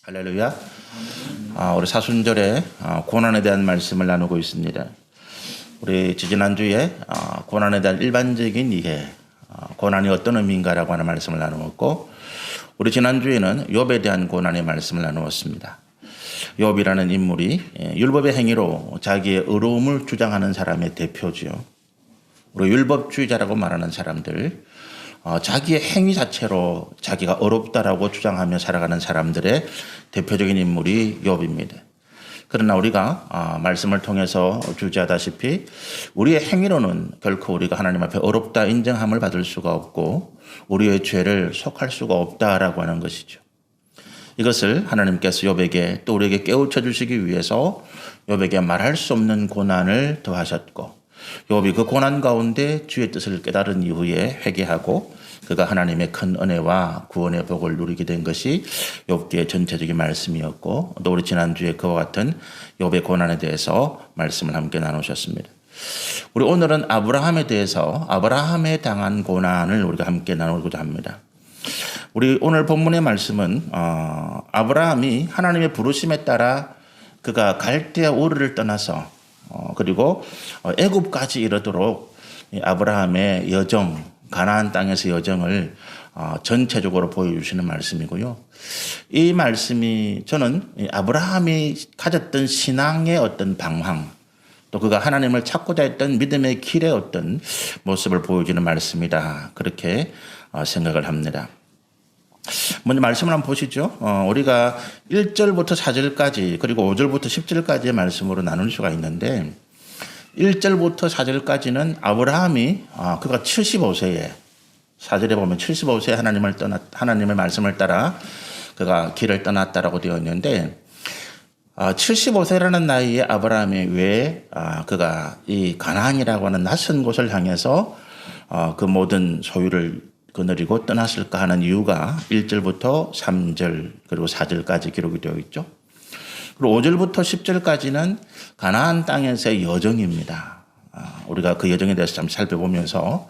할렐루야. 우리 사순절에 고난에 대한 말씀을 나누고 있습니다. 우리 지지난주에 고난에 대한 일반적인 이해, 고난이 어떤 의미인가라고 하는 말씀을 나누었고, 우리 지난주에는 욥에 대한 고난의 말씀을 나누었습니다. 욥이라는 인물이 율법의 행위로 자기의 의로움을 주장하는 사람의 대표지요. 우리 율법주의자라고 말하는 사람들, 자기의 행위 자체로 자기가 어렵다라고 주장하며 살아가는 사람들의 대표적인 인물이 욥입니다. 그러나 우리가 말씀을 통해서 주제하다시피 우리의 행위로는 결코 우리가 하나님 앞에 어렵다 인정함을 받을 수가 없고 우리의 죄를 속할 수가 없다라고 하는 것이죠. 이것을 하나님께서 욥에게 또 우리에게 깨우쳐 주시기 위해서 욥에게 말할 수 없는 고난을 더하셨고, 욥이 그 고난 가운데 주의 뜻을 깨달은 이후에 회개하고 그가 하나님의 큰 은혜와 구원의 복을 누리게 된 것이 욥기의 전체적인 말씀이었고, 또 우리 지난주에 그와 같은 욥의 고난에 대해서 말씀을 함께 나누셨습니다. 우리 오늘은 아브라함에 대해서 아브라함에 당한 고난을 우리가 함께 나누고자 합니다. 우리 오늘 본문의 말씀은 아브라함이 하나님의 부르심에 따라 그가 갈대아 우르를 떠나서 그리고 애굽까지 이르도록 아브라함의 여정, 가나안 땅에서 여정을 전체적으로 보여주시는 말씀이고요. 이 말씀이 저는 아브라함이 가졌던 신앙의 어떤 방향, 또 그가 하나님을 찾고자 했던 믿음의 길의 어떤 모습을 보여주는 말씀이다, 그렇게 생각을 합니다. 먼저 말씀을 한번 보시죠. 우리가 1절부터 4절까지 그리고 5절부터 10절까지의 말씀으로 나눌 수가 있는데, 1절부터 4절까지는 아브라함이 그가 75세에, 4절에 보면 75세에 하나님의 말씀을 따라 그가 길을 떠났다라고 되어 있는데, 75세라는 나이에 아브라함이 왜 그가 이 가나안이라고 하는 낯선 곳을 향해서 그 모든 소유를 거느리고 떠났을까 하는 이유가 1절부터 3절 그리고 4절까지 기록이 되어 있죠. 그리고 5절부터 10절까지는 가나안 땅에서의 여정입니다. 우리가 그 여정에 대해서 좀 살펴보면서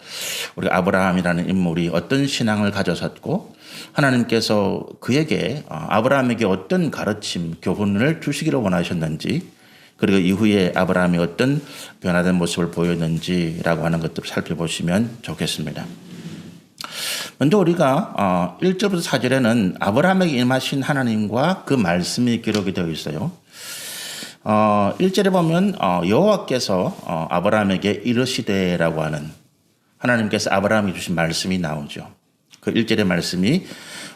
우리 아브라함이라는 인물이 어떤 신앙을 가졌었고, 하나님께서 그에게 아브라함에게 어떤 가르침, 교훈을 주시기를 원하셨는지, 그리고 이후에 아브라함이 어떤 변화된 모습을 보였는지라고 하는 것들을 살펴보시면 좋겠습니다. 먼저 우리가 1절부터 4절에는 아브라함에게 임하신 하나님과 그 말씀이 기록이 되어 있어요. 1절에 보면 여호와께서 아브라함에게 이르시되라고 하는 하나님께서 아브라함에게 주신 말씀이 나오죠. 그 1절의 말씀이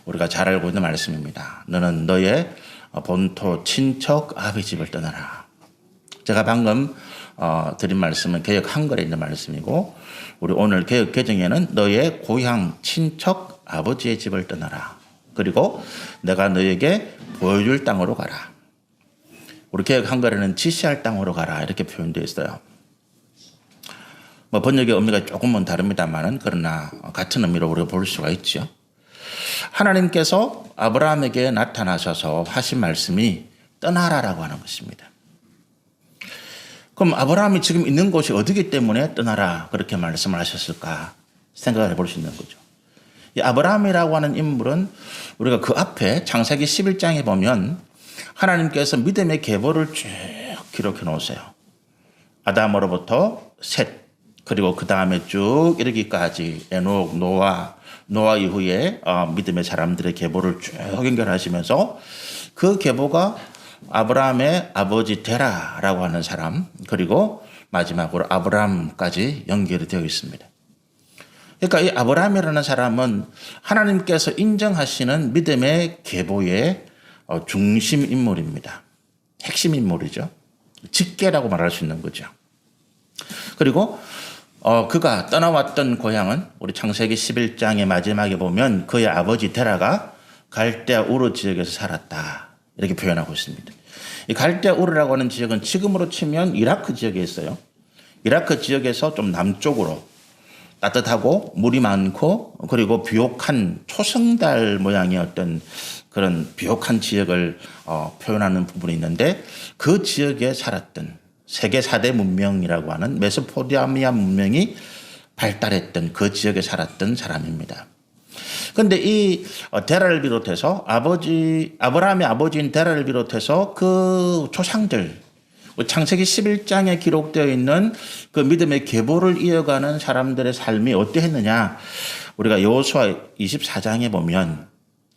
우리가 잘 알고 있는 말씀입니다. 너는 너의 본토 친척 아비 집을 떠나라. 제가 방금 드린 말씀은 개역 한글에 있는 말씀이고, 우리 오늘 개역 개정에는 너의 고향 친척 아버지의 집을 떠나라. 그리고 내가 너에게 보여줄 땅으로 가라. 우리 개역 한글에는 지시할 땅으로 가라, 이렇게 표현되어 있어요. 번역의 의미가 조금은 다릅니다만은, 그러나 같은 의미로 우리가 볼 수가 있죠. 하나님께서 아브라함에게 나타나셔서 하신 말씀이 떠나라라고 하는 것입니다. 그럼 아브라함이 지금 있는 곳이 어디기 때문에 떠나라 그렇게 말씀을 하셨을까 생각을 해볼 수 있는 거죠. 이 아브라함이라고 하는 인물은 우리가 그 앞에 창세기 11장에 보면 하나님께서 믿음의 계보를 쭉 기록해 놓으세요. 아담으로부터 셋, 그리고 그 다음에 쭉 이르기까지 에녹, 노아 이후에 믿음의 사람들의 계보를 쭉 연결하시면서 그 계보가 아브라함의 아버지 데라라고 하는 사람, 그리고 마지막으로 아브라함까지 연결이 되어 있습니다. 그러니까 이 아브라함이라는 사람은 하나님께서 인정하시는 믿음의 계보의 중심 인물입니다. 핵심 인물이죠. 직계라고 말할 수 있는 거죠. 그리고 그가 떠나왔던 고향은 우리 창세기 11장의 마지막에 보면 그의 아버지 데라가 갈대아 우르 지역에서 살았다, 이렇게 표현하고 있습니다. 이 갈대아 우르라고 하는 지역은 지금으로 치면 이라크 지역에 있어요. 이라크 지역에서 좀 남쪽으로 따뜻하고 물이 많고 그리고 비옥한 초승달 모양의 어떤 그런 비옥한 지역을 표현하는 부분이 있는데, 그 지역에 살았던 세계 4대 문명이라고 하는 메소포타미아 문명이 발달했던 그 지역에 살았던 사람입니다. 근데 이 데라를 비롯해서 아브라함의 아버지인 데라를 비롯해서 그 조상들, 창세기 11장에 기록되어 있는 그 믿음의 계보를 이어가는 사람들의 삶이 어떠했느냐. 우리가 여호수아 24장에 보면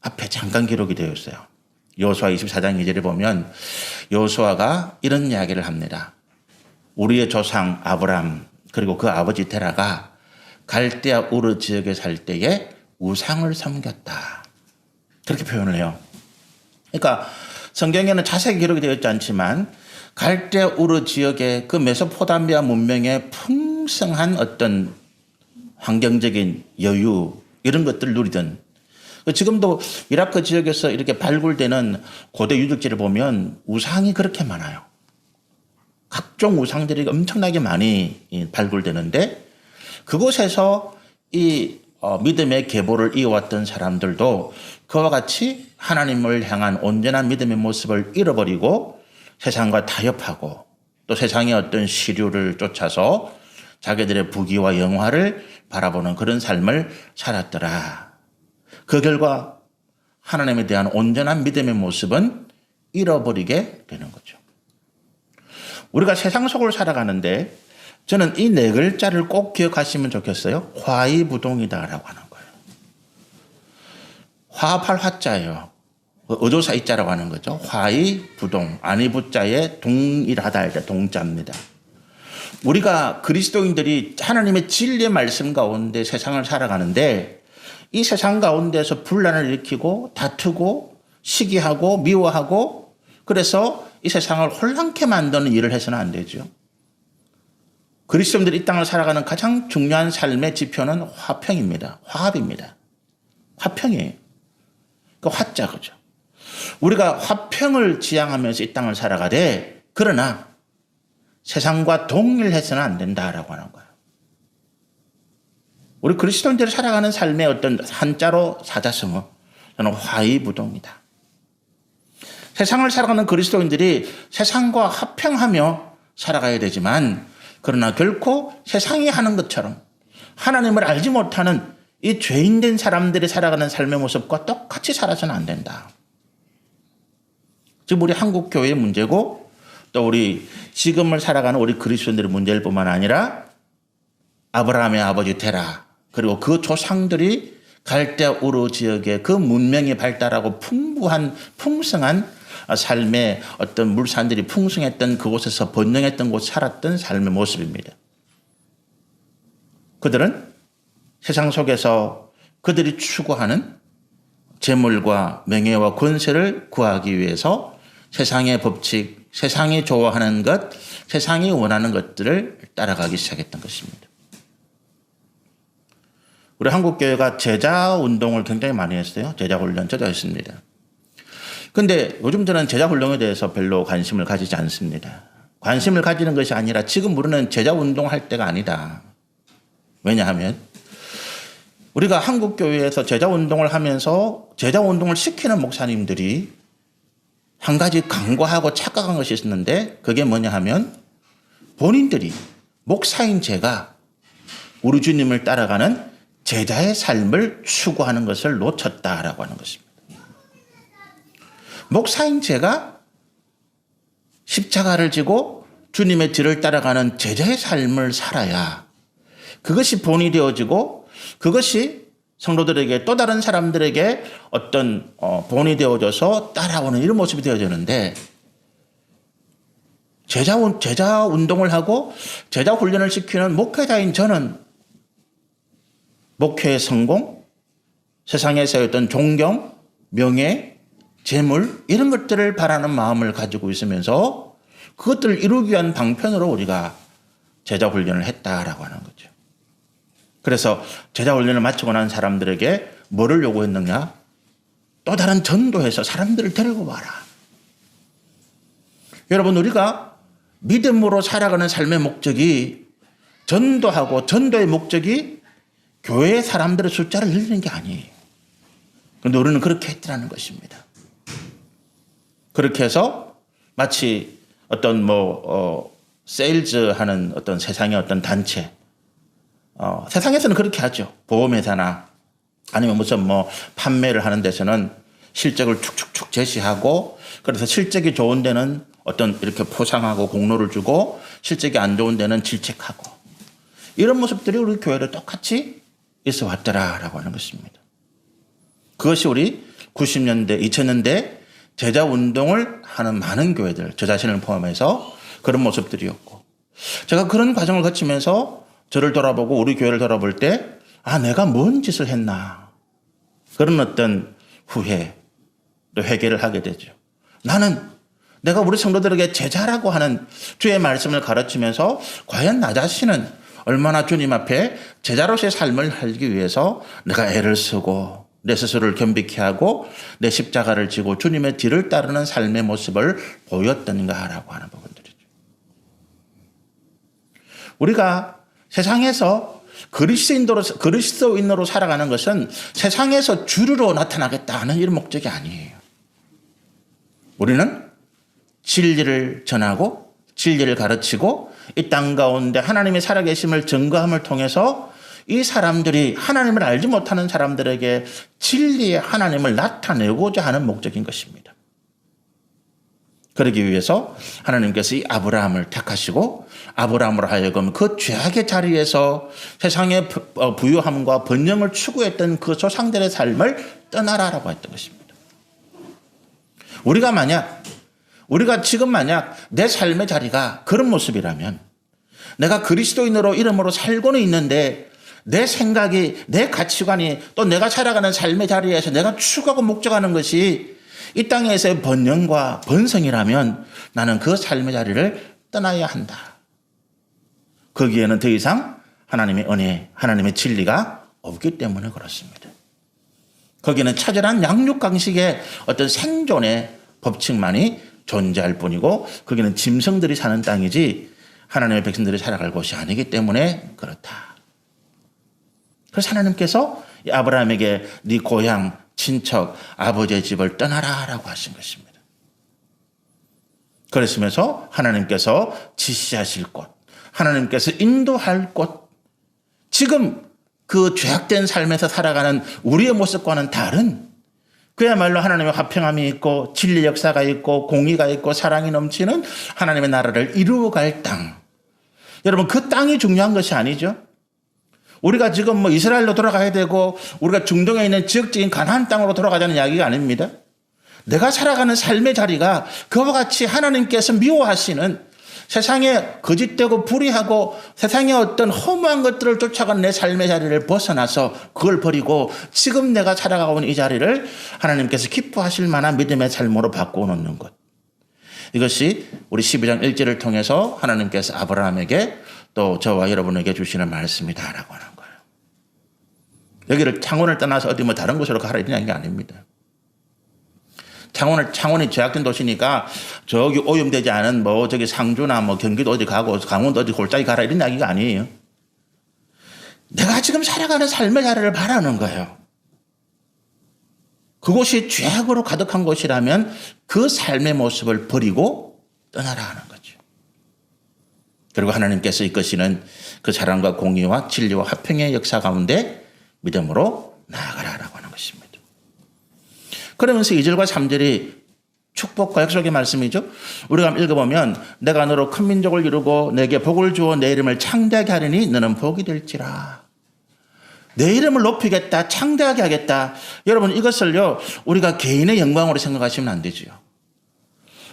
앞에 잠깐 기록이 되어 있어요. 여호수아 24장 2절에 보면 여호수아가 이런 이야기를 합니다. 우리의 조상 아브람 그리고 그 아버지 데라가 갈대아 우르 지역에 살 때에 우상을 섬겼다. 그렇게 표현을 해요. 그러니까 성경에는 자세히 기록이 되어 있지 않지만 갈대아 우르 지역의 그 메소포타미아 문명의 풍성한 어떤 환경적인 여유 이런 것들을 누리던 지금도 이라크 지역에서 이렇게 발굴되는 고대 유적지를 보면 우상이 그렇게 많아요. 각종 우상들이 엄청나게 많이 발굴되는데 그곳에서 이 믿음의 계보를 이어왔던 사람들도 그와 같이 하나님을 향한 온전한 믿음의 모습을 잃어버리고 세상과 타협하고 또 세상의 어떤 시류를 쫓아서 자기들의 부귀와 영화를 바라보는 그런 삶을 살았더라. 그 결과 하나님에 대한 온전한 믿음의 모습은 잃어버리게 되는 거죠. 우리가 세상 속을 살아가는데 저는 이 네 글자를 꼭 기억하시면 좋겠어요. 화의부동이다라고 하는 거예요. 화합할 화자예요. 어조사 이자라고 하는 거죠. 화의부동, 아니부자에 동일하다 할 때 동자입니다. 우리가 그리스도인들이 하나님의 진리의 말씀 가운데 세상을 살아가는데 이 세상 가운데서 분란을 일으키고 다투고 시기하고 미워하고 그래서 이 세상을 혼란케 만드는 일을 해서는 안 되죠. 그리스도인들이 이 땅을 살아가는 가장 중요한 삶의 지표는 화평입니다. 화합입니다. 화평이에요. 그 화자 그죠. 우리가 화평을 지향하면서 이 땅을 살아가되 그러나 세상과 동일해서는 안 된다라고 하는 거예요. 우리 그리스도인들이 살아가는 삶의 어떤 한자로 사자성어 저는 화의부동이다. 세상을 살아가는 그리스도인들이 세상과 화평하며 살아가야 되지만 그러나 결코 세상이 하는 것처럼 하나님을 알지 못하는 이 죄인된 사람들이 살아가는 삶의 모습과 똑같이 살아서는 안 된다. 지금 우리 한국 교회의 문제고 또 우리 지금을 살아가는 우리 그리스도인들의 문제일 뿐만 아니라 아브라함의 아버지 데라 그리고 그 조상들이 갈대아 우르 지역의 그 문명이 발달하고 풍성한 삶의 어떤 물산들이 풍성했던 그곳에서 번영했던 곳 살았던 삶의 모습입니다. 그들은 세상 속에서 그들이 추구하는 재물과 명예와 권세를 구하기 위해서 세상의 법칙, 세상이 좋아하는 것, 세상이 원하는 것들을 따라가기 시작했던 것입니다. 우리 한국교회가 제자운동을 굉장히 많이 했어요. 제자훈련 저도 했습니다. 근데 요즘 저는 제자훈련에 대해서 별로 관심을 가지지 않습니다. 관심을 가지는 것이 아니라 지금 우리는 제자운동할 때가 아니다. 왜냐하면 우리가 한국교회에서 제자운동을 하면서 제자운동을 시키는 목사님들이 한 가지 간과하고 착각한 것이 있었는데 그게 뭐냐 하면 본인들이 목사인 제가 우리 주님을 따라가는 제자의 삶을 추구하는 것을 놓쳤다라고 하는 것입니다. 목사인 제가 십자가를 지고 주님의 뒤를 따라가는 제자의 삶을 살아야 그것이 본이 되어지고 그것이 성도들에게 또 다른 사람들에게 어떤 본이 되어져서 따라오는 이런 모습이 되어지는데 제자 운동을 하고 제자 훈련을 시키는 목회자인 저는 목회의 성공, 세상에서의 어떤 존경, 명예, 재물 이런 것들을 바라는 마음을 가지고 있으면서 그것들을 이루기 위한 방편으로 우리가 제자 훈련을 했다라고 하는 거죠. 그래서 제자 훈련을 마치고 난 사람들에게 뭐를 요구했느냐? 또 다른 전도해서 사람들을 데리고 와라. 여러분 우리가 믿음으로 살아가는 삶의 목적이 전도하고 전도의 목적이 교회의 사람들의 숫자를 늘리는 게 아니에요. 그런데 우리는 그렇게 했더라는 것입니다. 그렇게 해서 마치 어떤 세일즈 하는 어떤 세상의 어떤 단체 세상에서는 그렇게 하죠. 보험회사나 아니면 무슨 뭐 판매를 하는 데서는 실적을 축축축 제시하고, 그래서 실적이 좋은 데는 어떤 이렇게 포상하고 공로를 주고, 실적이 안 좋은 데는 질책하고, 이런 모습들이 우리 교회에 똑같이 있어 왔더라라고 하는 것입니다. 그것이 우리 90년대, 2000년대 제자 운동을 하는 많은 교회들, 저 자신을 포함해서 그런 모습들이었고, 제가 그런 과정을 거치면서 저를 돌아보고 우리 교회를 돌아볼 때, 아, 내가 뭔 짓을 했나. 그런 어떤 후회, 또 회개를 하게 되죠. 나는 내가 우리 성도들에게 제자라고 하는 주의 말씀을 가르치면서 과연 나 자신은 얼마나 주님 앞에 제자로서의 삶을 살기 위해서 내가 애를 쓰고 내 스스로를 겸비케 하고 내 십자가를 지고 주님의 뒤를 따르는 삶의 모습을 보였던가라고 하는 부분들이죠. 우리가 세상에서 그리스도인으로 살아가는 것은 세상에서 주류로 나타나겠다는 이런 목적이 아니에요. 우리는 진리를 전하고 진리를 가르치고 이 땅 가운데 하나님의 살아계심을 증거함을 통해서 이 사람들이 하나님을 알지 못하는 사람들에게 진리의 하나님을 나타내고자 하는 목적인 것입니다. 그러기 위해서 하나님께서 이 아브라함을 택하시고 아브라함으로 하여금 그 죄악의 자리에서 세상의 부유함과 번영을 추구했던 그 조상들의 삶을 떠나라라고 했던 것입니다. 우리가 지금 만약 내 삶의 자리가 그런 모습이라면, 내가 그리스도인으로 이름으로 살고는 있는데 내 생각이, 내 가치관이, 또 내가 살아가는 삶의 자리에서 내가 추구하고 목적하는 것이 이 땅에서의 번영과 번성이라면 나는 그 삶의 자리를 떠나야 한다. 거기에는 더 이상 하나님의 은혜, 하나님의 진리가 없기 때문에 그렇습니다. 거기는 처절한 양육강식의 어떤 생존의 법칙만이 존재할 뿐이고, 거기는 짐승들이 사는 땅이지 하나님의 백성들이 살아갈 곳이 아니기 때문에 그렇다. 그래서 하나님께서 아브라함에게 네 고향, 친척, 아버지의 집을 떠나라라고 하신 것입니다. 그랬으면서 하나님께서 지시하실 곳, 하나님께서 인도할 곳, 지금 그 죄악된 삶에서 살아가는 우리의 모습과는 다른, 그야말로 하나님의 화평함이 있고 진리 역사가 있고 공의가 있고 사랑이 넘치는 하나님의 나라를 이루어갈 땅. 여러분, 그 땅이 중요한 것이 아니죠. 우리가 지금 뭐 이스라엘로 돌아가야 되고 우리가 중동에 있는 지역적인 가나안 땅으로 돌아가자는 이야기가 아닙니다. 내가 살아가는 삶의 자리가 그와 같이 하나님께서 미워하시는, 세상에 거짓되고 불의하고 세상의 어떤 허무한 것들을 쫓아가는 내 삶의 자리를 벗어나서 그걸 버리고 지금 내가 살아가고 있는 이 자리를 하나님께서 기뻐하실 만한 믿음의 삶으로 바꿔놓는 것. 이것이 우리 12장 1절을 통해서 하나님께서 아브라함에게 또 저와 여러분에게 주시는 말씀이다라고 하는 거예요. 여기를 창원을 떠나서 어디 뭐 다른 곳으로 가라 이런 게 아닙니다. 창원이 제약된 도시니까 저기 오염되지 않은 뭐 저기 상주나 뭐 경기도 어디 가고 강원도 어디 골짜기 가라 이런 이야기가 아니에요. 내가 지금 살아가는 삶의 자리를 바라는 거예요. 그곳이 죄악으로 가득한 곳이라면 그 삶의 모습을 버리고 떠나라 하는 거죠. 그리고 하나님께서 이끄시는 그 사랑과 공의와 진리와 화평의 역사 가운데 믿음으로 나아가라라고 하는 것입니다. 그러면서 2절과 3절이 축복과 약속의 말씀이죠. 우리가 읽어보면 내가 너로 큰 민족을 이루고 내게 복을 주어 내 이름을 창대하게 하리니 너는 복이 될지라. 내 이름을 높이겠다, 창대하게 하겠다. 여러분, 이것을요 우리가 개인의 영광으로 생각하시면 안 되죠.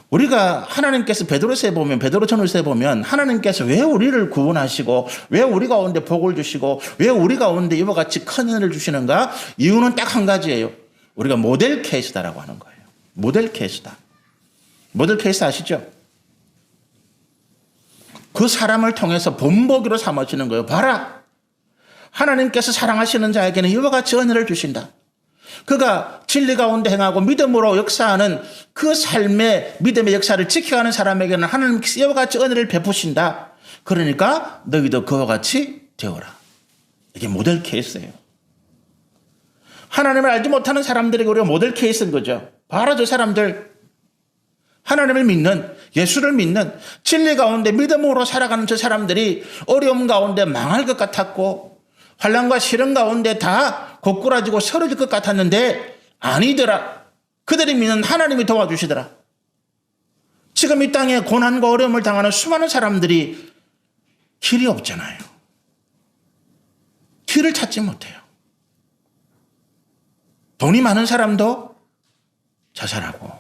우리가 하나님께서 베드로서에 보면, 베드로전후서에 보면 하나님께서 왜 우리를 구원하시고 왜 우리 가운데 복을 주시고 왜 우리 가운데 이와 같이 큰 은혜를 주시는가? 이유는 딱 한 가지예요. 우리가 모델 케이스다라고 하는 거예요. 모델 케이스다. 모델 케이스 아시죠? 그 사람을 통해서 본보기로 삼으시는 거예요. 봐라, 하나님께서 사랑하시는 자에게는 이와 같이 은혜를 주신다. 그가 진리 가운데 행하고 믿음으로 역사하는 그 삶의 믿음의 역사를 지켜가는 사람에게는 하나님께서 이와 같이 은혜를 베푸신다. 그러니까 너희도 그와 같이 되어라. 이게 모델 케이스예요. 하나님을 알지 못하는 사람들에게 우리가 모델 케이스인 거죠. 바로 저 사람들, 하나님을 믿는, 예수를 믿는, 진리 가운데 믿음으로 살아가는 저 사람들이 어려움 가운데 망할 것 같았고 환난과 시련 가운데 다 고꾸라지고 쓰러질 것 같았는데 아니더라. 그들이 믿는 하나님이 도와주시더라. 지금 이 땅에 고난과 어려움을 당하는 수많은 사람들이 길이 없잖아요. 길을 찾지 못해요. 돈이 많은 사람도 자살하고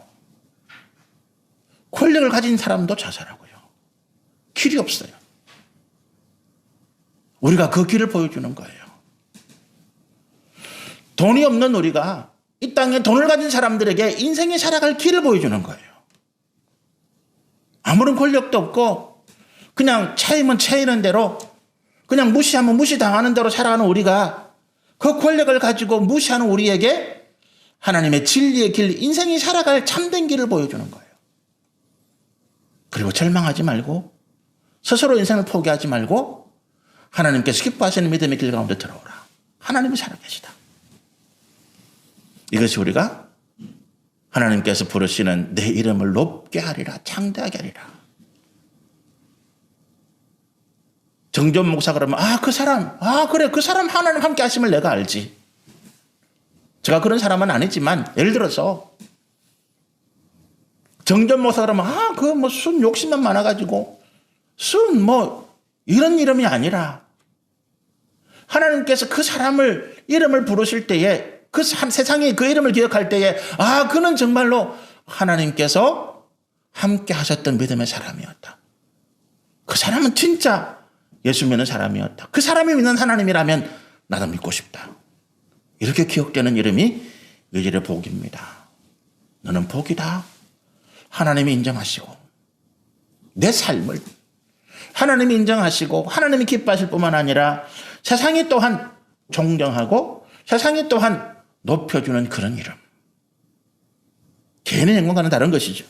권력을 가진 사람도 자살하고요. 길이 없어요. 우리가 그 길을 보여주는 거예요. 돈이 없는 우리가 이 땅에 돈을 가진 사람들에게 인생에 살아갈 길을 보여주는 거예요. 아무런 권력도 없고 그냥 차이면 차이는 대로 그냥 무시하면 무시당하는 대로 살아가는 우리가 그 권력을 가지고 무시하는 우리에게 하나님의 진리의 길, 인생이 살아갈 참된 길을 보여주는 거예요. 그리고 절망하지 말고 스스로 인생을 포기하지 말고 하나님께서 기뻐하시는 믿음의 길 가운데 들어오라. 하나님이 살아계시다. 이것이 우리가 하나님께서 부르시는 내 이름을 높게 하리라, 창대하게 하리라. 정전 목사 그러면 그 사람, 그래 그 사람 하나님 함께 하심을 내가 알지. 제가 그런 사람은 아니지만 예를 들어서 정전 목사 그러면 그 뭐 순 욕심만 많아가지고 순 뭐 이런 이름이 아니라 하나님께서 그 사람을 이름을 부르실 때에 그 세상에 그 이름을 기억할 때에 그는 정말로 하나님께서 함께 하셨던 믿음의 사람이었다. 그 사람은 진짜 예수 믿는 사람이었다. 그 사람이 믿는 하나님이라면 나도 믿고 싶다. 이렇게 기억되는 이름이 의지의 복입니다. 너는 복이다. 하나님이 인정하시고 내 삶을 하나님이 인정하시고 하나님이 기뻐하실 뿐만 아니라 세상이 또한 존경하고 세상이 또한 높여주는 그런 이름. 개인의 영광과는 다른 것이죠.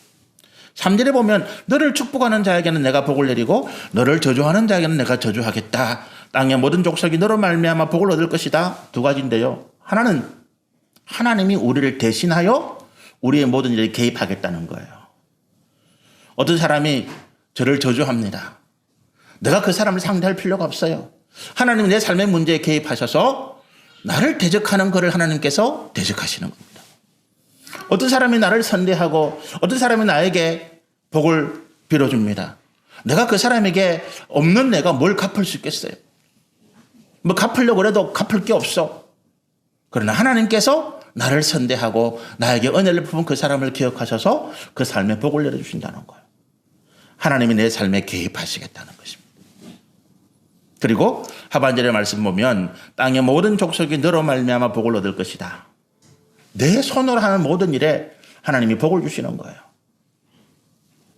3절에 보면 너를 축복하는 자에게는 내가 복을 내리고 너를 저주하는 자에게는 내가 저주하겠다. 땅의 모든 족속이 너로 말미암아 복을 얻을 것이다. 두 가지인데요. 하나는 하나님이 우리를 대신하여 우리의 모든 일에 개입하겠다는 거예요. 어떤 사람이 저를 저주합니다. 내가 그 사람을 상대할 필요가 없어요. 하나님이 내 삶의 문제에 개입하셔서 나를 대적하는 것을 하나님께서 대적하시는 겁니다. 어떤 사람이 나를 선대하고 어떤 사람이 나에게 복을 빌어줍니다. 내가 그 사람에게 없는 내가 뭘 갚을 수 있겠어요? 뭐 갚으려고 해도 갚을 게 없어. 그러나 하나님께서 나를 선대하고 나에게 은혜를 품은 그 사람을 기억하셔서 그 삶에 복을 내려주신다는 거예요. 하나님이 내 삶에 개입하시겠다는 것입니다. 그리고 하반절의 말씀 보면 땅의 모든 족속이 너로 말미암아 복을 얻을 것이다. 내 손으로 하는 모든 일에 하나님이 복을 주시는 거예요.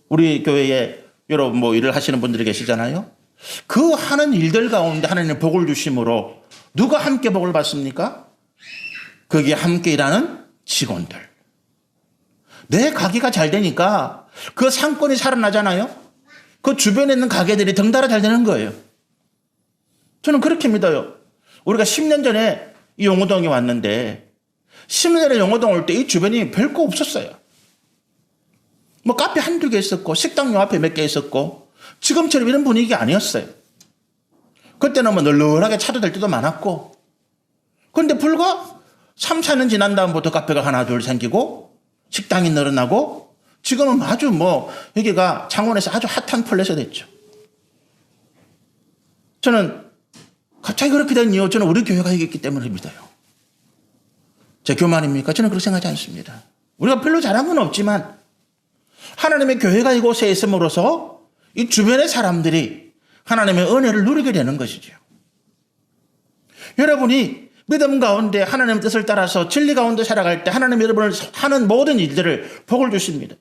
우리 교회에 여러 일을 하시는 분들이 계시잖아요. 그 하는 일들 가운데 하나님이 복을 주심으로 누가 함께 복을 받습니까? 거기에 함께 일하는 직원들. 내 가게가 잘 되니까 그 상권이 살아나잖아요. 그 주변에 있는 가게들이 덩달아 잘 되는 거예요. 저는 그렇게 믿어요. 우리가 10년 전에 이 용호동에 왔는데 10년 전에 용호동 올 때 이 주변이 별거 없었어요. 뭐 카페 한두 개 있었고 식당 요 앞에 몇 개 있었고 지금처럼 이런 분위기가 아니었어요. 그때는 뭐 널널하게 차도 될 때도 많았고 그런데 불과 3, 4년 지난 다음부터 카페가 하나 둘 생기고 식당이 늘어나고 지금은 아주 여기가 창원에서 아주 핫한 플레이스가 됐죠. 저는 갑자기 그렇게 된 이유 저는 우리 교회가 이겼기 때문에 믿어요. 제 교만입니까? 저는 그렇게 생각하지 않습니다. 우리가 별로 잘한 건 없지만 하나님의 교회가 이곳에 있음으로써 이 주변의 사람들이 하나님의 은혜를 누리게 되는 것이죠. 여러분이 믿음 가운데 하나님의 뜻을 따라서 진리 가운데 살아갈 때 하나님 여러분을 하는 모든 일들을 복을 주십니다.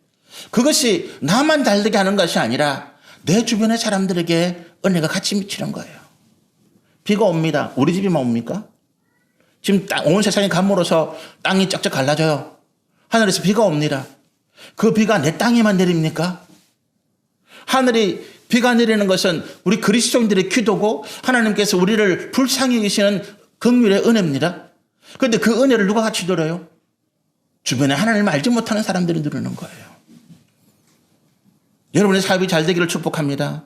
그것이 나만 잘되게 하는 것이 아니라 내 주변의 사람들에게 은혜가 같이 미치는 거예요. 비가 옵니다. 우리 집이만 옵니까? 지금 온 세상이 감물어서 땅이 쩍쩍 갈라져요. 하늘에서 비가 옵니다. 그 비가 내 땅에만 내립니까? 하늘이 비가 내리는 것은 우리 그리스도인들의 기도고 하나님께서 우리를 불쌍히 여기시는 긍휼의 은혜입니다. 그런데 그 은혜를 누가 같이 누려요? 주변에 하나님을 알지 못하는 사람들이 누리는 거예요. 여러분의 사업이 잘 되기를 축복합니다.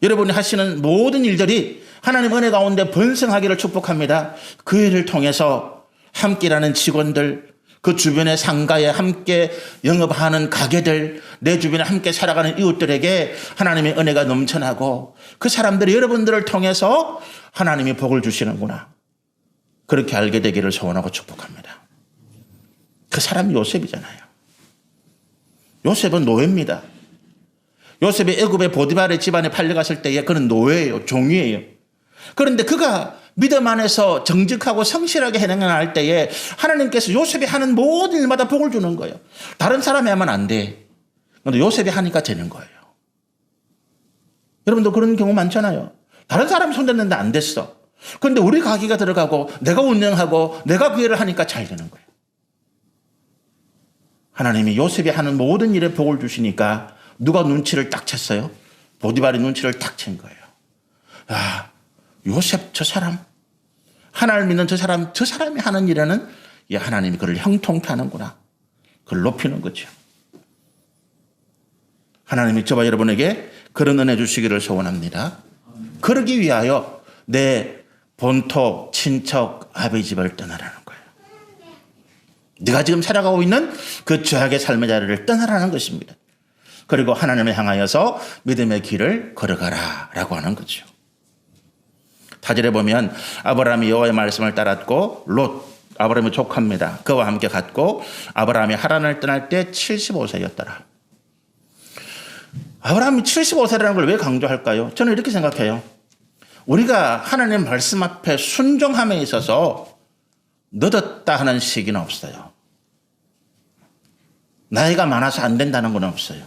여러분이 하시는 모든 일들이 하나님 은혜 가운데 번성하기를 축복합니다. 그 일을 통해서 함께 일하는 직원들, 그 주변의 상가에 함께 영업하는 가게들, 내 주변에 함께 살아가는 이웃들에게 하나님의 은혜가 넘쳐나고 그 사람들이 여러분들을 통해서 하나님이 복을 주시는구나. 그렇게 알게 되기를 소원하고 축복합니다. 그 사람이 요셉이잖아요. 요셉은 노예입니다. 요셉이 애굽의 보디발의 집안에 팔려갔을 때에 그는 노예예요. 종이에요. 그런데 그가 믿음 안에서 정직하고 성실하게 행할 때에 하나님께서 요셉이 하는 모든 일마다 복을 주는 거예요. 다른 사람이 하면 안 돼. 그런데 요셉이 하니까 되는 거예요. 여러분도 그런 경우 많잖아요. 다른 사람이 손댔는데 안 됐어. 그런데 우리 가게가 들어가고 내가 운영하고 내가 그 일을 하니까 잘 되는 거예요. 하나님이 요셉이 하는 모든 일에 복을 주시니까 누가 눈치를 딱 챘어요? 보디발이 눈치를 딱 챈 거예요. 아, 요셉 저 사람, 하나님을 믿는 저 사람이 하는 일에는 하나님이 그를 형통케 하는구나. 그를 높이는 거죠. 하나님이 저와 여러분에게 그런 은혜 주시기를 소원합니다. 그러기 위하여 내 본토, 친척, 아버지 집을 떠나라는 거예요. 네가 지금 살아가고 있는 그 죄악의 삶의 자리를 떠나라는 것입니다. 그리고 하나님을 향하여서 믿음의 길을 걸어가라 라고 하는 거죠. 타절에 보면 아브라함이 여호와의 말씀을 따랐고 롯, 아브라함의 조카입니다. 그와 함께 갔고 아브라함이 하란을 떠날 때 75세였더라. 아브라함이 75세라는 걸 왜 강조할까요? 저는 이렇게 생각해요. 우리가 하나님 말씀 앞에 순종함에 있어서 늦었다 하는 시기는 없어요. 나이가 많아서 안 된다는 건 없어요.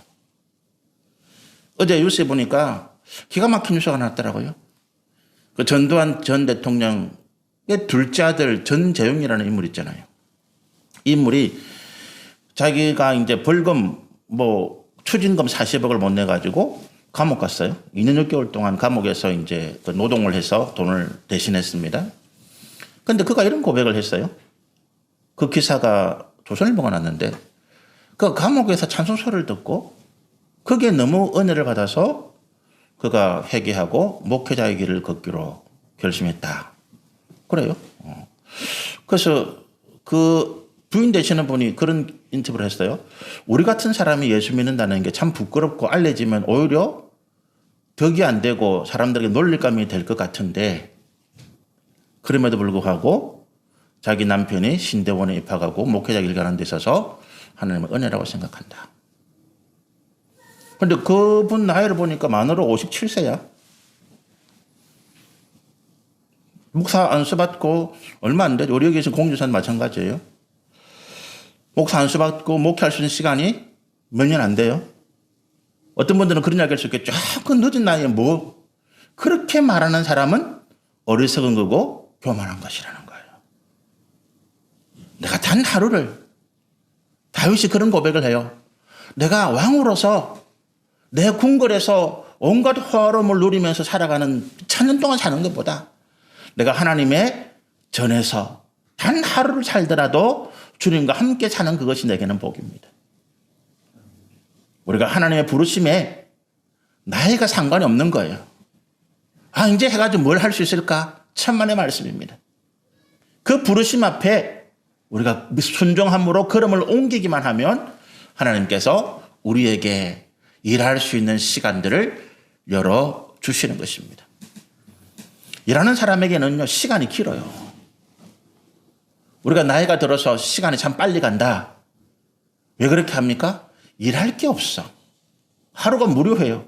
어제 뉴스에 보니까 기가 막힌 뉴스가 나왔더라고요. 그 전두환 전 대통령의 둘째 아들 전재용이라는 인물 있잖아요. 이 인물이 자기가 이제 벌금 추징금 40억을 못 내가지고 감옥 갔어요. 2년 6개월 동안 감옥에서 이제 노동을 해서 돈을 대신했습니다. 그런데 그가 이런 고백을 했어요. 그 기사가 조선일보가 났는데 그 감옥에서 찬송소리를 듣고 거기에 너무 은혜를 받아서 그가 회개하고 목회자의 길을 걷기로 결심했다. 그래요. 그래서 그 부인 되시는 분이 그런 인터뷰를 했어요. 우리 같은 사람이 예수 믿는다는 게 참 부끄럽고 알려지면 오히려 덕이 안 되고 사람들에게 놀릴감이 될 것 같은데 그럼에도 불구하고 자기 남편이 신대원에 입학하고 목회자 길 가는 데 있어서 하나님의 은혜라고 생각한다. 그런데 그분 나이를 보니까 만으로 57세야. 목사 안수받고 얼마 안 돼. 우리 여기 계신 공주사는 마찬가지예요. 목사 안수받고 목회할 수 있는 시간이 몇 년 안 돼요. 어떤 분들은 그런 이야기 할 수 있겠죠. 그 늦은 나이에 그렇게 말하는 사람은 어리석은 거고 교만한 것이라는 거예요. 내가 단 하루를 다윗이 그런 고백을 해요. 내가 왕으로서 내 궁궐에서 온갖 호화로움을 누리면서 살아가는 천년 동안 사는 것보다 내가 하나님의 전에서 단 하루를 살더라도 주님과 함께 사는 그것이 내게는 복입니다. 우리가 하나님의 부르심에 나이가 상관이 없는 거예요. 이제 해가지고 뭘 할 수 있을까? 천만의 말씀입니다. 그 부르심 앞에 우리가 순종함으로 걸음을 옮기기만 하면 하나님께서 우리에게 일할 수 있는 시간들을 열어주시는 것입니다. 일하는 사람에게는요, 시간이 길어요. 우리가 나이가 들어서 시간이 참 빨리 간다. 왜 그렇게 합니까? 일할 게 없어. 하루가 무료해요.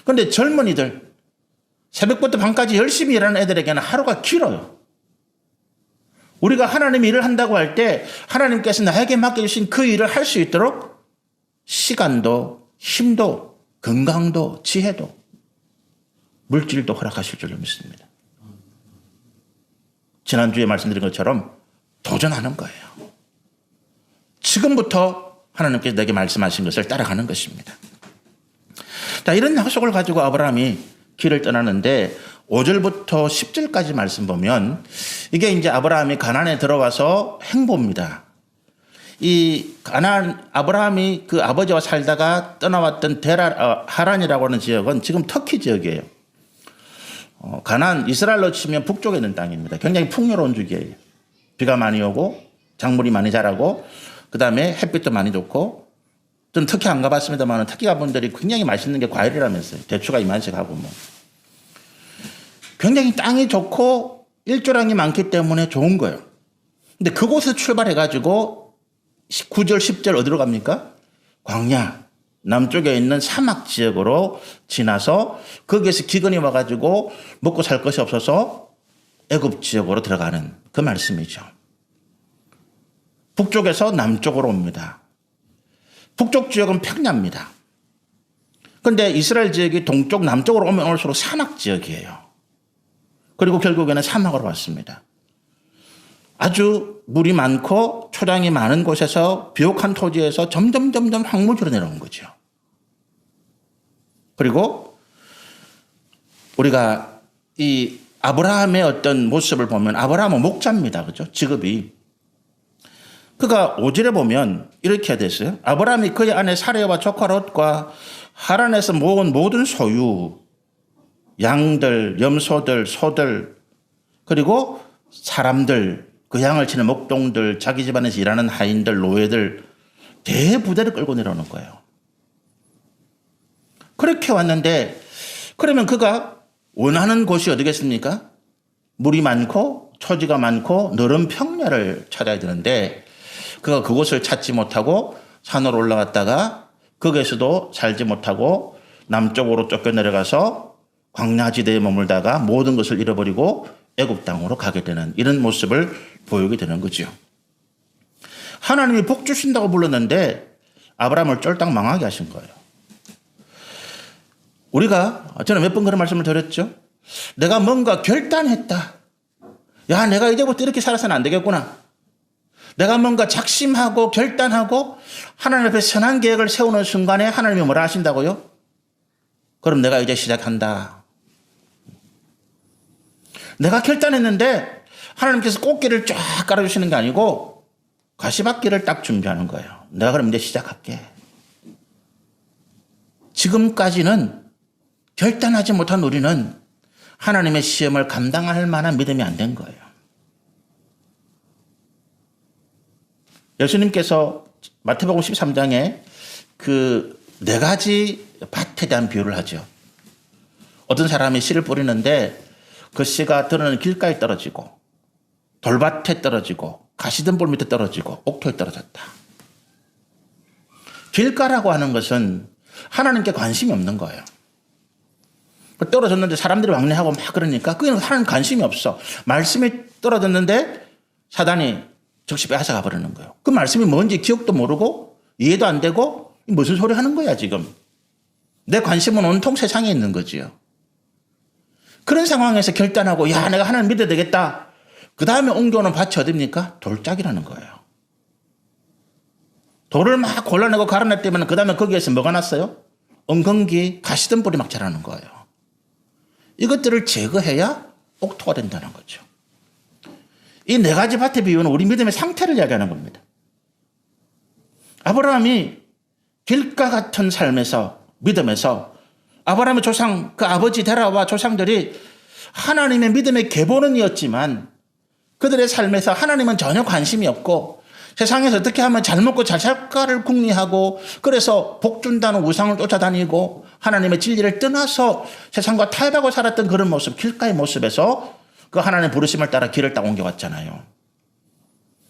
그런데 젊은이들, 새벽부터 밤까지 열심히 일하는 애들에게는 하루가 길어요. 우리가 하나님 일을 한다고 할 때 하나님께서 나에게 맡겨주신 그 일을 할 수 있도록 시간도 힘도 건강도 지혜도 물질도 허락하실 줄로 믿습니다. 지난주에 말씀드린 것처럼 도전하는 거예요. 지금부터 하나님께서 내게 말씀하신 것을 따라가는 것입니다. 자, 이런 약속을 가지고 아브라함이 길을 떠나는데 5절부터 10절까지 말씀 보면 이게 이제 아브라함이 가나안에 들어와서 행보입니다. 이 가나안 아브라함이 그 아버지와 살다가 떠나왔던 하란이라고 하는 지역은 지금 터키 지역이에요. 가나안 이스라엘로 치면 북쪽에 있는 땅입니다. 굉장히 풍요로운 지역이에요. 비가 많이 오고 작물이 많이 자라고 그다음에 햇빛도 많이 좋고 저는 터키 안 가봤습니다만 터키 가분들이 굉장히 맛있는 게 과일이라면서요. 대추가 이만씩 하고 뭐. 굉장히 땅이 좋고 일조량이 많기 때문에 좋은 거예요. 근데 그곳에 출발해가지고 9절, 10절 어디로 갑니까? 광야, 남쪽에 있는 사막 지역으로 지나서 거기에서 기근이 와가지고 먹고 살 것이 없어서 애굽 지역으로 들어가는 그 말씀이죠. 북쪽에서 남쪽으로 옵니다. 북쪽 지역은 평야입니다. 그런데 이스라엘 지역이 동쪽, 남쪽으로 오면 올수록 사막 지역이에요. 그리고 결국에는 사막으로 왔습니다. 아주 물이 많고 초량이 많은 곳에서 비옥한 토지에서 점점 황무지로 내려온 거죠. 그리고 우리가 이 아브라함의 어떤 모습을 보면 아브라함은 목자입니다. 그죠? 직업이. 그가 5절에 보면 이렇게 됐어요. 아브라함이 그의 아내 사레와 조카 롯과 하란에서 모은 모든 소유, 양들, 염소들, 소들, 그리고 사람들, 그 양을 치는 목동들, 자기 집안에서 일하는 하인들, 노예들, 대부대를 끌고 내려오는 거예요. 그렇게 왔는데, 그러면 그가 원하는 곳이 어디겠습니까? 물이 많고, 초지가 많고, 너른 평야를 찾아야 되는데, 그가 그곳을 찾지 못하고 산으로 올라갔다가 거기에서도 살지 못하고 남쪽으로 쫓겨 내려가서 광야지대에 머물다가 모든 것을 잃어버리고 애굽 땅으로 가게 되는 이런 모습을 보이게 되는 거죠. 하나님이 복 주신다고 불렀는데 아브라함을 쫄딱 망하게 하신 거예요. 우리가 저는 몇 번 그런 말씀을 드렸죠. 내가 뭔가 결단했다. 야, 내가 이제부터 이렇게 살아서는 안 되겠구나. 내가 뭔가 작심하고 결단하고 하나님 앞에 선한 계획을 세우는 순간에 하나님이 뭐라 하신다고요? 그럼 내가 이제 시작한다. 내가 결단했는데 하나님께서 꽃길을 쫙 깔아주시는 게 아니고 가시밭길을 딱 준비하는 거예요. 내가 그럼 이제 시작할게. 지금까지는 결단하지 못한 우리는 하나님의 시험을 감당할 만한 믿음이 안 된 거예요. 예수님께서 마태복음 13장에 그 4가지 밭에 대한 비유를 하죠. 어떤 사람이 씨를 뿌리는데 그 씨가 들어는 길가에 떨어지고 돌밭에 떨어지고 가시덤불 밑에 떨어지고 옥토에 떨어졌다. 길가라고 하는 것은 하나님께 관심이 없는 거예요. 떨어졌는데 사람들이 왕래하고 막 그러니까 그게는 하나님 관심이 없어. 말씀이 떨어졌는데 사단이 즉시 빼앗아가 버리는 거예요. 그 말씀이 뭔지 기억도 모르고 이해도 안 되고 무슨 소리 하는 거야 지금. 내 관심은 온통 세상에 있는 거지요. 그런 상황에서 결단하고 야 내가 하나님 믿어야 되겠다. 그 다음에 옮겨오는 밭이 어딥니까? 돌짝이라는 거예요. 돌을 막 골라내고 갈아냈다면 그 다음에 거기에서 뭐가 났어요? 엉겅기, 가시덤불이 막 자라는 거예요. 이것들을 제거해야 옥토가 된다는 거죠. 이 4가지 밭의 비유는 우리 믿음의 상태를 이야기하는 겁니다. 아브라함이 길가 같은 삶에서 믿음에서 아브라함의 조상 그 아버지 데라와 조상들이 하나님의 믿음의 계보는이었지만 그들의 삶에서 하나님은 전혀 관심이 없고 세상에서 어떻게 하면 잘 먹고 잘 살까를 궁리하고 그래서 복 준다는 우상을 쫓아다니고 하나님의 진리를 떠나서 세상과 타협하고 살았던 그런 모습, 길가의 모습에서 그 하나님의 부르심을 따라 길을 딱 옮겨왔잖아요.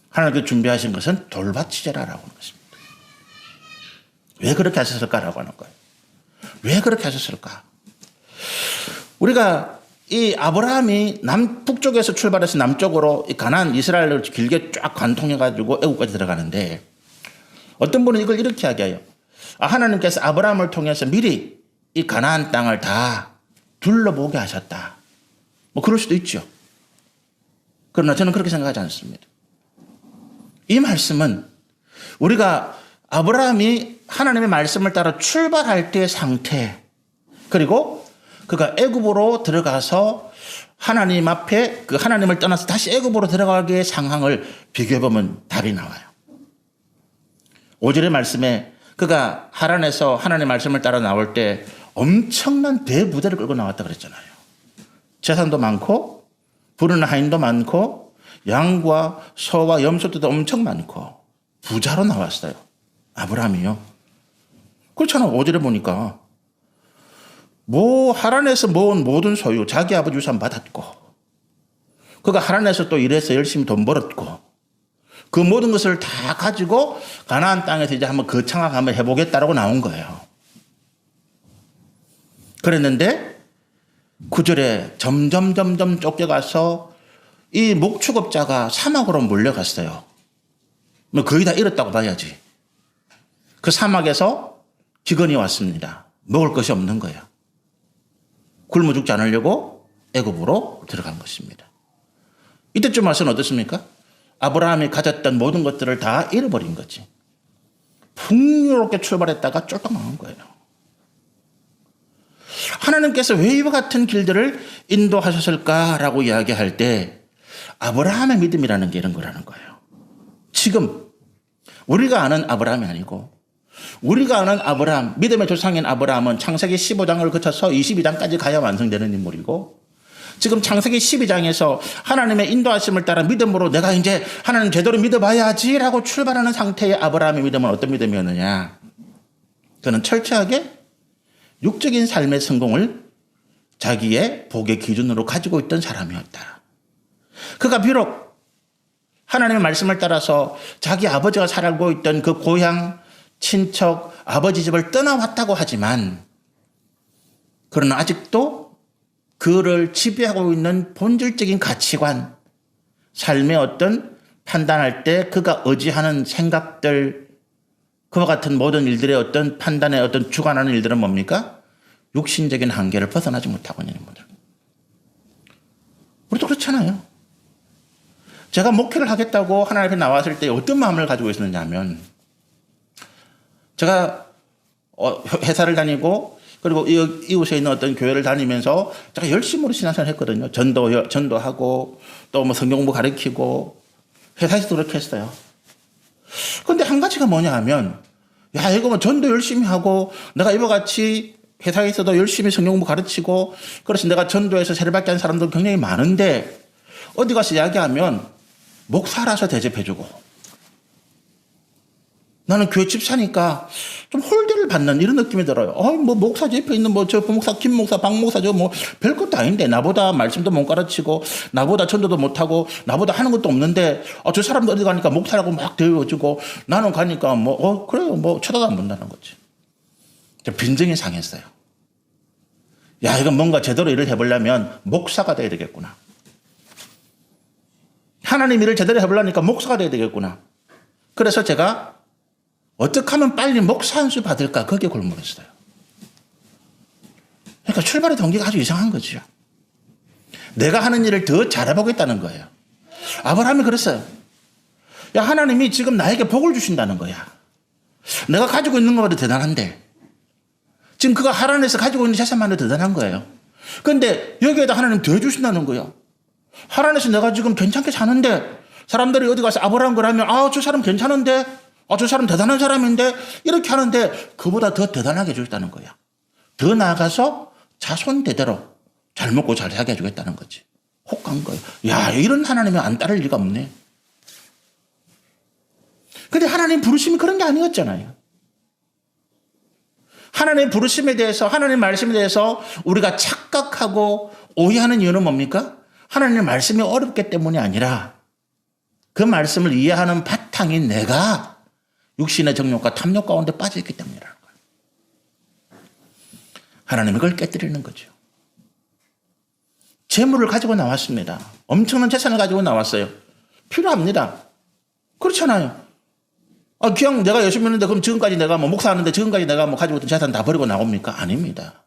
하나님께서 준비하신 것은 돌밭이제라라고 하는 것입니다. 왜 그렇게 하셨을까라고 하는 거예요. 왜 그렇게 하셨을까? 우리가 이 아브라함이 북쪽에서 출발해서 남쪽으로 이 가나안 이스라엘을 길게 쫙 관통해가지고 애국까지 들어가는데 어떤 분은 이걸 이렇게 이야기해요. 하나님께서 아브라함을 통해서 미리 이 가나안 땅을 다 둘러보게 하셨다. 뭐 그럴 수도 있죠. 그러나 저는 그렇게 생각하지 않습니다. 이 말씀은 우리가 아브라함이 하나님의 말씀을 따라 출발할 때의 상태 그리고 그가 애굽으로 들어가서 하나님 앞에 그 하나님을 떠나서 다시 애굽으로 들어가기의 상황을 비교해보면 답이 나와요. 5절의 말씀에 그가 하란에서 하나님의 말씀을 따라 나올 때 엄청난 대부대를 끌고 나왔다 그랬잖아요. 재산도 많고 부르는 하인도 많고 양과 소와 염소도 엄청 많고 부자로 나왔어요. 아브라함이요. 그렇잖아. 5절에 보니까 하란에서 모은 모든 소유 자기 아버지 유산 받았고 그가 하란에서 또 일해서 열심히 돈 벌었고 그 모든 것을 다 가지고 가나안 땅에서 이제 한번 거창하게 한번 해보겠다라고 나온 거예요. 그랬는데 9절에 점점 쫓겨가서 이 목축업자가 사막으로 몰려갔어요. 뭐 거의 다 잃었다고 봐야지. 그 사막에서 기근이 왔습니다. 먹을 것이 없는 거예요. 굶어 죽지 않으려고 애굽으로 들어간 것입니다. 이때쯤 와서는 어떻습니까? 아브라함이 가졌던 모든 것들을 다 잃어버린 거지. 풍요롭게 출발했다가 쫄딱 망한 거예요. 하나님께서 왜 이와 같은 길들을 인도하셨을까라고 이야기할 때 아브라함의 믿음이라는 게 이런 거라는 거예요. 지금 우리가 아는 아브라함이 아니고 우리가 아는 아브라함, 믿음의 조상인 아브라함은 창세기 15장을 거쳐서 22장까지 가야 완성되는 인물이고 지금 창세기 12장에서 하나님의 인도하심을 따라 믿음으로 내가 이제 하나님 제대로 믿어봐야지라고 출발하는 상태의 아브라함의 믿음은 어떤 믿음이었느냐. 그는 철저하게 육적인 삶의 성공을 자기의 복의 기준으로 가지고 있던 사람이었다. 그가 비록 하나님의 말씀을 따라서 자기 아버지가 살고 있던 그 고향, 친척, 아버지 집을 떠나왔다고 하지만 그러나 아직도 그를 지배하고 있는 본질적인 가치관, 삶의 어떤 판단할 때 그가 의지하는 생각들, 그와 같은 모든 일들의 어떤 판단의 어떤 주관하는 일들은 뭡니까? 육신적인 한계를 벗어나지 못하고 있는 분들. 우리도 그렇잖아요. 제가 목회를 하겠다고 하나님 앞에 나왔을 때 어떤 마음을 가지고 있었느냐 하면 제가 회사를 다니고 그리고 이웃에 있는 어떤 교회를 다니면서 제가 열심히 신앙생활을 했거든요. 전도하고 또 뭐 성경공부 가르치고 회사에서도 그렇게 했어요. 그런데 한 가지가 뭐냐 하면 야 이거 뭐 전도 열심히 하고 내가 이와 같이 회사에서도 열심히 성경공부 가르치고 그래서 내가 전도해서 세례받게 한 사람도 굉장히 많은데 어디 가서 이야기하면 목사라서 대접해주고 나는 교회 집사니까 좀 홀대를 받는 이런 느낌이 들어요. 뭐 목사 옆에 있는 저 목사, 김 목사, 박 목사 저 뭐 별것도 아닌데 나보다 말씀도 못 가르치고 나보다 전도도 못하고 나보다 하는 것도 없는데 저 사람도 어디 가니까 목사라고 막 대우해주고 나는 가니까 그래요 뭐 쳐다도 안 본다는 거지. 빈정이 상했어요. 야 이건 뭔가 제대로 일을 해보려면 목사가 돼야 되겠구나. 하나님 일을 제대로 해보려니까 목사가 돼야 되겠구나. 그래서 제가 어떻게 하면 빨리 목사 한 수 받을까 거기에 골몰했어요. 그러니까 출발의 동기가 아주 이상한 거죠. 내가 하는 일을 더 잘해보겠다는 거예요. 아브라함이 그랬어요. 야 하나님이 지금 나에게 복을 주신다는 거야. 내가 가지고 있는 것보다 대단한데 지금 그가 하란에서 가지고 있는 재산만 해도 대단한 거예요. 그런데 여기에다 하나님 더 주신다는 거예요. 하란에서 내가 지금 괜찮게 사는데 사람들이 어디 가서 아브라함 그러면 저 사람 괜찮은데 저 사람 대단한 사람인데 이렇게 하는데 그보다 더 대단하게 해주겠다는 거야. 더 나아가서 자손 대대로 잘 먹고 잘 살게 해주겠다는 거지. 혹한 거예요. 야 이런 하나님이 안 따를 리가 없네. 근데 하나님 부르심이 그런 게 아니었잖아요. 하나님의 부르심에 대해서 하나님의 말씀에 대해서 우리가 착각하고 오해하는 이유는 뭡니까? 하나님의 말씀이 어렵기 때문이 아니라 그 말씀을 이해하는 바탕인 내가 육신의 정욕과 탐욕 가운데 빠져있기 때문이라는 거예요. 하나님이 그걸 깨뜨리는 거죠. 재물을 가지고 나왔습니다. 엄청난 재산을 가지고 나왔어요. 필요합니다. 그렇잖아요. 그냥 내가 열심히 했는데 그럼 지금까지 내가 뭐 목사하는데 지금까지 내가 뭐 가지고 있던 재산 다 버리고 나옵니까? 아닙니다.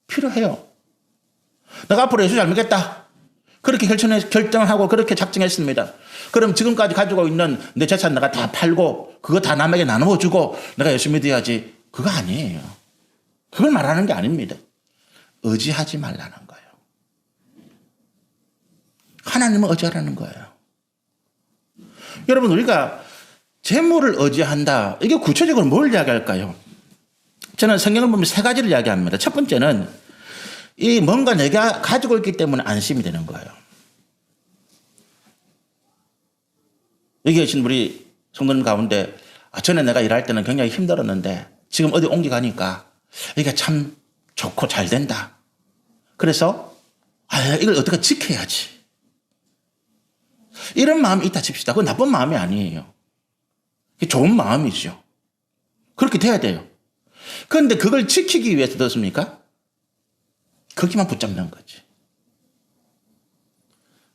필요해요. 내가 앞으로 예수 잘 믿겠다. 그렇게 결정하고 그렇게 작정했습니다. 그럼 지금까지 가지고 있는 내 재산 내가 다 팔고 그거 다 남에게 나누어주고 내가 예수 믿어야지. 그거 아니에요. 그걸 말하는 게 아닙니다. 의지하지 말라는 거예요. 하나님은 의지하라는 거예요. 여러분 우리가 재물을 의지한다. 이게 구체적으로 뭘 이야기할까요? 저는 성경을 보면 세 가지를 이야기합니다. 첫 번째는 이 뭔가 내가 가지고 있기 때문에 안심이 되는 거예요. 여기 계신 우리 성도님 가운데 전에 내가 일할 때는 굉장히 힘들었는데 지금 어디 옮겨가니까 이게 참 좋고 잘 된다. 그래서 이걸 어떻게 지켜야지. 이런 마음이 있다 칩시다. 그건 나쁜 마음이 아니에요. 좋은 마음이죠. 그렇게 돼야 돼요. 그런데 그걸 지키기 위해서 어떻습니까? 거기만 붙잡는 거지.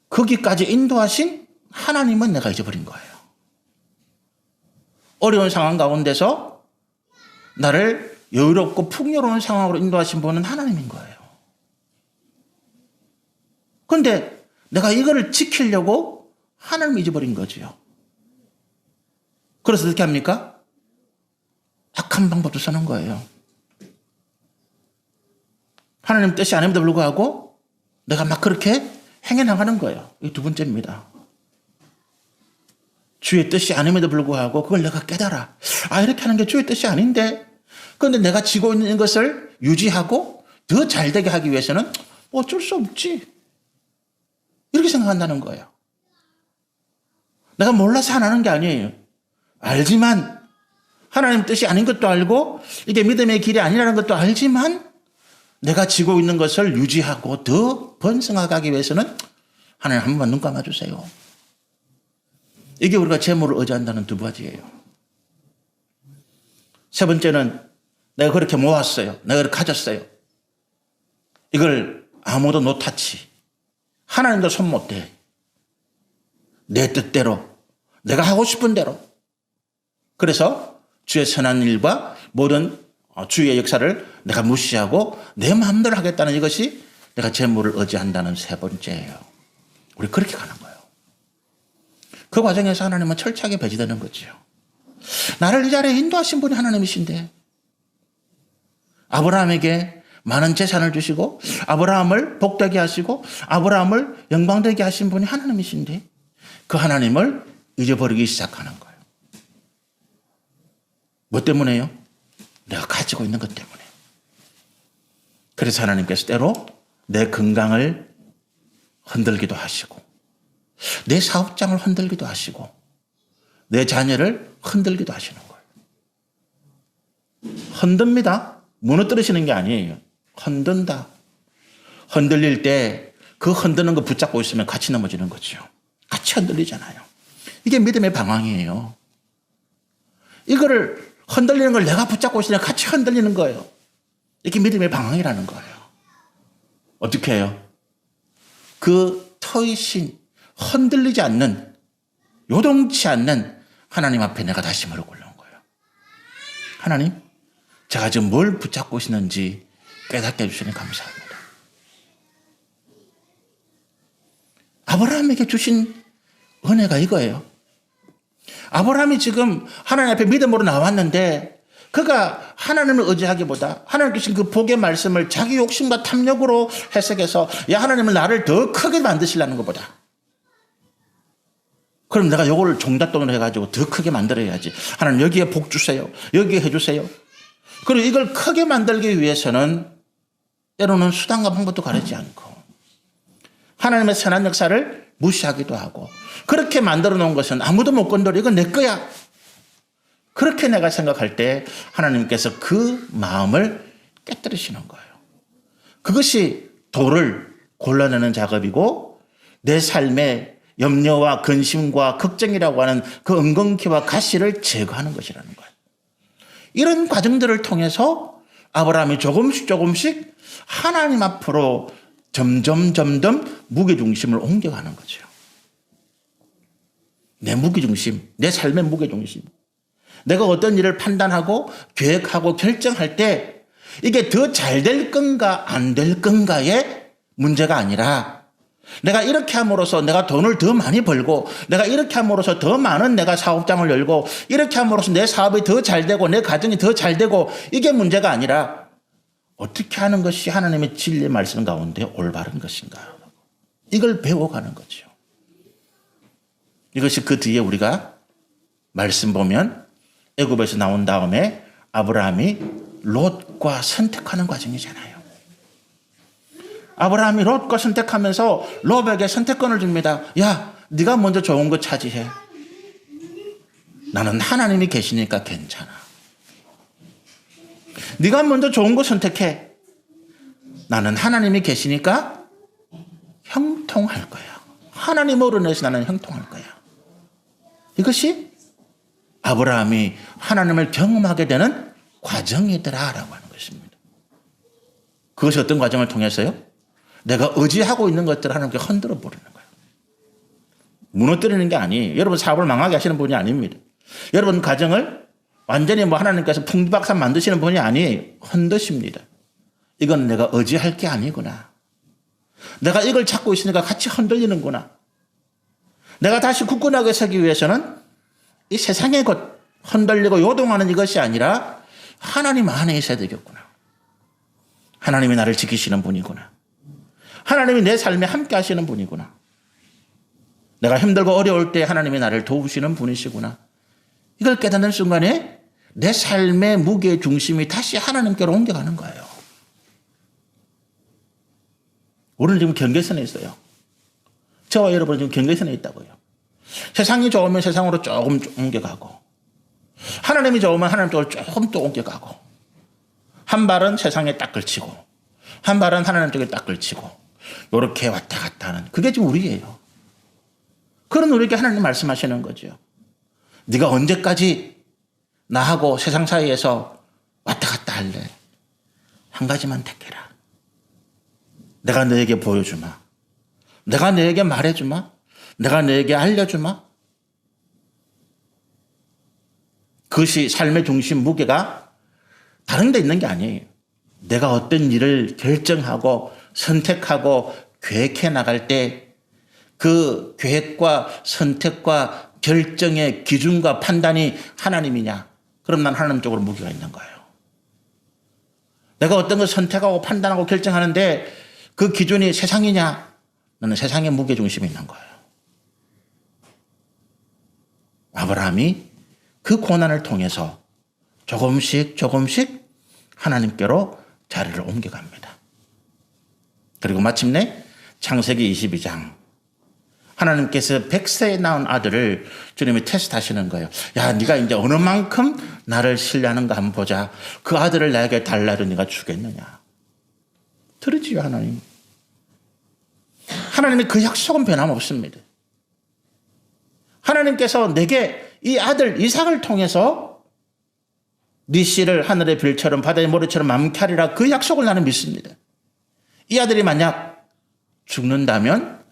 거기까지 인도하신 하나님은 내가 잊어버린 거예요. 어려운 상황 가운데서 나를 여유롭고 풍요로운 상황으로 인도하신 분은 하나님인 거예요. 그런데 내가 이거를 지키려고 하나님을 잊어버린 거지요. 그래서 어떻게 합니까? 악한 방법도 쓰는 거예요. 하나님 뜻이 아님에도 불구하고 내가 막 그렇게 행해 나가는 거예요. 이 두 번째입니다. 주의 뜻이 아님에도 불구하고 그걸 내가 깨달아. 이렇게 하는 게 주의 뜻이 아닌데. 그런데 내가 지고 있는 것을 유지하고 더 잘되게 하기 위해서는 어쩔 수 없지. 이렇게 생각한다는 거예요. 내가 몰라서 안 하는 게 아니에요. 알지만 하나님 뜻이 아닌 것도 알고 이게 믿음의 길이 아니라는 것도 알지만 내가 지고 있는 것을 유지하고 더 번성하기 위해서는 하나님 한 번만 눈 감아주세요. 이게 우리가 재물을 의지한다는 두 가지예요. 세 번째는 내가 그렇게 모았어요. 내가 그렇게 가졌어요. 이걸 아무도 노타치. 하나님도 손 못 대. 내 뜻대로. 내가 하고 싶은 대로. 그래서 주의 선한 일과 모든 주의 역사를 내가 무시하고 내 마음대로 하겠다는 이것이 내가 재물을 의지한다는 세 번째예요. 우리 그렇게 가는 거예요. 그 과정에서 하나님은 철저하게 배제되는 거죠. 나를 이 자리에 인도하신 분이 하나님이신데 아브라함에게 많은 재산을 주시고 아브라함을 복되게 하시고 아브라함을 영광되게 하신 분이 하나님이신데 그 하나님을 잊어버리기 시작하는 거예요. 뭐 때문에요? 내가 가지고 있는 것 때문에. 그래서 하나님께서 때로 내 건강을 흔들기도 하시고 내 사업장을 흔들기도 하시고 내 자녀를 흔들기도 하시는 거예요. 흔듭니다. 무너뜨리시는 게 아니에요. 흔든다. 흔들릴 때 그 흔드는 거 붙잡고 있으면 같이 넘어지는 거죠. 같이 흔들리잖아요. 이게 믿음의 방황이에요. 이거를 흔들리는 걸 내가 붙잡고 있으면 같이 흔들리는 거예요. 이게 믿음의 방황이라는 거예요. 어떻게 해요? 그 터이신 흔들리지 않는 요동치 않는 하나님 앞에 내가 다시 무릎 꿇는 거예요. 하나님, 제가 지금 뭘 붙잡고 있는지 깨닫게 해주시니 감사합니다. 아브라함에게 주신 은혜가 이거예요. 아브라함이 지금 하나님 앞에 믿음으로 나왔는데 그가 하나님을 의지하기보다 하나님 주신 그 복의 말씀을 자기 욕심과 탐욕으로 해석해서 하나님은 나를 더 크게 만드시려는 것보다 그럼 내가 요거를 종잣돈으로 해가지고 더 크게 만들어야지. 하나님 여기에 복 주세요. 여기에 해주세요. 그리고 이걸 크게 만들기 위해서는 때로는 수단과 방법도 가리지 않고 하나님의 선한 역사를 무시하기도 하고 그렇게 만들어 놓은 것은 아무도 못 건드려. 이건 내 거야. 그렇게 내가 생각할 때 하나님께서 그 마음을 깨뜨리시는 거예요. 그것이 도를 골라내는 작업이고 내 삶의 염려와 근심과 걱정이라고 하는 그 엉겅퀴와 가시를 제거하는 것이라는 거예요. 이런 과정들을 통해서 아브라함이 조금씩 하나님 앞으로 점점 무게중심을 옮겨가는 거죠. 내 무게중심, 내 삶의 무게중심. 내가 어떤 일을 판단하고 계획하고 결정할 때 이게 더 잘 될 건가 안 될 건가의 문제가 아니라 내가 이렇게 함으로써 내가 돈을 더 많이 벌고 내가 이렇게 함으로써 더 많은 내가 사업장을 열고 이렇게 함으로써 내 사업이 더 잘 되고 내 가정이 더 잘 되고 이게 문제가 아니라 어떻게 하는 것이 하나님의 진리의 말씀 가운데 올바른 것인가. 이걸 배워가는 거죠. 이것이 그 뒤에 우리가 말씀 보면 애굽에서 나온 다음에 아브라함이 롯과 선택하는 과정이잖아요. 아브라함이 롯과 선택하면서 롯에게 선택권을 줍니다. 야, 네가 먼저 좋은 거 차지해. 나는 하나님이 계시니까 괜찮아. 네가 먼저 좋은 거 선택해. 나는 하나님이 계시니까 형통할 거야. 하나님으로 인해서 나는 형통할 거야. 이것이 아브라함이 하나님을 경험하게 되는 과정이더라라고 하는 것입니다. 그것이 어떤 과정을 통해서요? 내가 의지하고 있는 것들을 하나님께 흔들어 버리는 거예요. 무너뜨리는 게 아니에요. 여러분 사업을 망하게 하시는 분이 아닙니다. 여러분 가정을 완전히 하나님께서 풍비박산 만드시는 분이 아니에요. 흔드십니다. 이건 내가 의지할 게 아니구나. 내가 이걸 찾고 있으니까 같이 흔들리는구나. 내가 다시 굳건하게 서기 위해서는 이 세상의 것 흔들리고 요동하는 이것이 아니라 하나님 안에 있어야 되겠구나. 하나님이 나를 지키시는 분이구나. 하나님이 내 삶에 함께 하시는 분이구나. 내가 힘들고 어려울 때 하나님이 나를 도우시는 분이시구나. 이걸 깨닫는 순간에 내 삶의 무게 중심이 다시 하나님께로 옮겨가는 거예요. 우리는 지금 경계선에 있어요. 저와 여러분은 지금 경계선에 있다고요. 세상이 좋으면 세상으로 조금 옮겨가고 하나님이 좋으면 하나님 쪽으로 조금 또 옮겨가고 한 발은 세상에 딱 걸치고 한 발은 하나님 쪽에 딱 걸치고 이렇게 왔다 갔다 하는 그게 지금 우리예요. 그런 우리에게 하나님 말씀하시는 거죠. 네가 언제까지 나하고 세상 사이에서 왔다 갔다 할래? 한 가지만 택해라. 내가 너에게 보여주마. 내가 너에게 말해주마. 내가 너에게 알려주마. 그것이 삶의 중심 무게가 다른 데 있는 게 아니에요. 내가 어떤 일을 결정하고 선택하고 계획해 나갈 때 그 계획과 선택과 결정의 기준과 판단이 하나님이냐? 그럼 난 하나님 쪽으로 무게가 있는 거예요. 내가 어떤 걸 선택하고 판단하고 결정하는데 그 기준이 세상이냐? 나는 세상의 무게중심이 있는 거예요. 아브라함이 그 고난을 통해서 조금씩 하나님께로 자리를 옮겨갑니다. 그리고 마침내 창세기 22장 하나님께서 100세에 낳은 아들을 주님이 테스트하시는 거예요. 야, 네가 이제 어느 만큼 나를 신뢰하는가 한번 보자. 그 아들을 나에게 달라도 네가 주겠느냐. 들으지요, 하나님. 하나님의 그 약속은 변함없습니다. 하나님께서 내게 이 아들 이삭을 통해서 네 씨를 하늘의 별처럼 바다의 모래처럼 많게 하리라 그 약속을 나는 믿습니다. 이 아들이 만약 죽는다면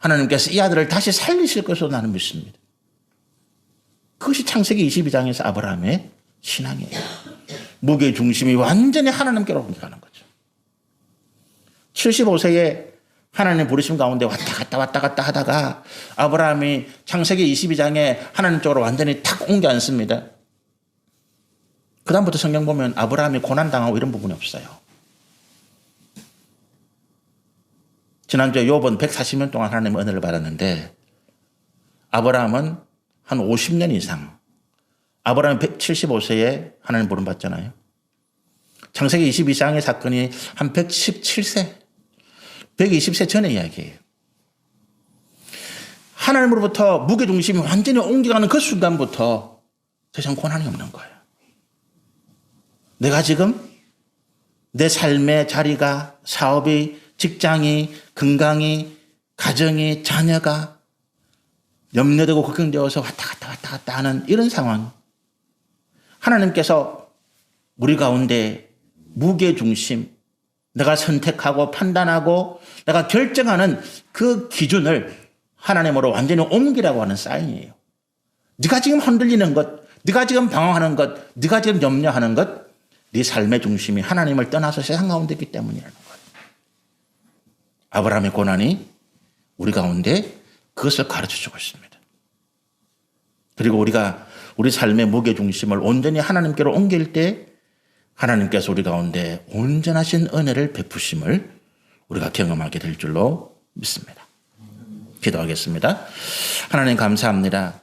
하나님께서 이 아들을 다시 살리실 것으로 나는 믿습니다. 그것이 창세기 22장에서 아브라함의 신앙이에요. 무게 중심이 완전히 하나님께로 옮겨가는 거죠. 75세에 하나님 부르심 가운데 왔다 갔다 하다가 아브라함이 창세기 22장에 하나님 쪽으로 완전히 탁 옮겨 앉습니다. 그 다음부터 성경 보면 아브라함이 고난당하고 이런 부분이 없어요. 지난주에 욥은 140년 동안 하나님의 은혜를 받았는데 아브라함은 한 50년 이상 아브라함이 175세에 하나님 부름 받잖아요. 창세기 22장의 사건이 한 117세 120세 전의 이야기예요. 하나님으로부터 무게중심이 완전히 옮겨가는 그 순간부터 더 이상 고난이 없는 거예요. 내가 지금 내 삶의 자리가 사업이 직장이 건강이 가정이 자녀가 염려되고 걱정되어서 왔다 갔다 하는 이런 상황. 하나님께서 우리 가운데 무게중심 내가 선택하고 판단하고 내가 결정하는 그 기준을 하나님으로 완전히 옮기라고 하는 사인이에요. 네가 지금 흔들리는 것, 네가 지금 방황하는 것, 네가 지금 염려하는 것, 네 삶의 중심이 하나님을 떠나서 세상 가운데 있기 때문이라는 거예요. 아브라함의 고난이 우리 가운데 그것을 가르쳐주고 있습니다. 그리고 우리가 우리 삶의 무게중심을 온전히 하나님께로 옮길 때 하나님께서 우리 가운데 온전하신 은혜를 베푸심을 우리가 경험하게 될 줄로 믿습니다. 기도하겠습니다. 하나님 감사합니다.